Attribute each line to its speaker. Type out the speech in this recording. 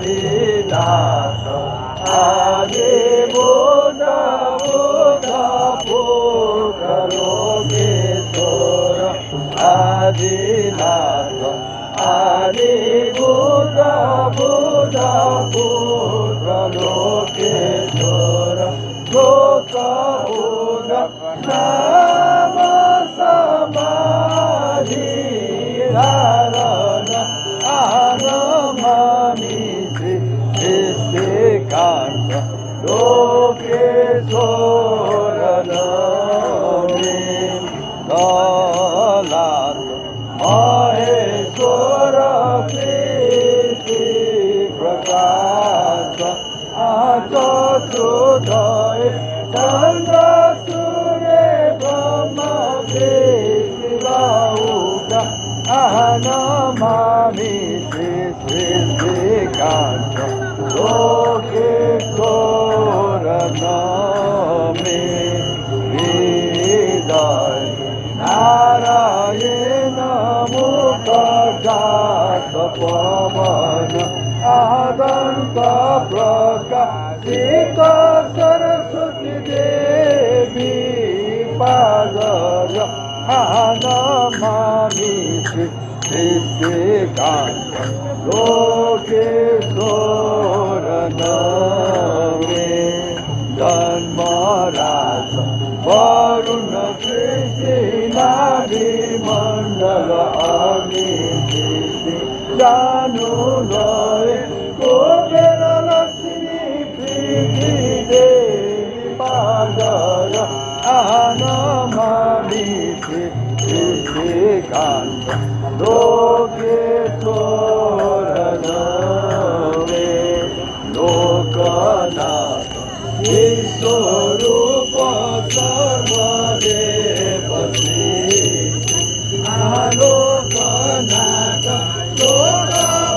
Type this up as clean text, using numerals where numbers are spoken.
Speaker 1: Adidas, Adibuddha, Buddha, Buddha, Lokeswara. Adidas, Adibuddha, Buddha, Buddha, Lokeswara. Loka Buddha, Nama Samadhi, Dharana, Anamami. Kanta Lokeswara Nami Dalat Maheshwara Kriti Prakasa Achachutai Chandra Surya Brahma Kriti Lauka Anamami Sri Kanta Lokeswara Nami Vidai Narayana Mukha Jata Pavana Adanta Prakashita Saraswati Devi Padaya Anamami Sristikanta Lokeswara Nami Dhanmaraja Varuna Krishna Mandala Amiti Janu Loy Kubera Lakshmi Priti Devi Padaya Anamami Sristikanta Lokeswara Nami Lokanatha Vishwarupa Sarvadevasi Lokanatha Lokanatha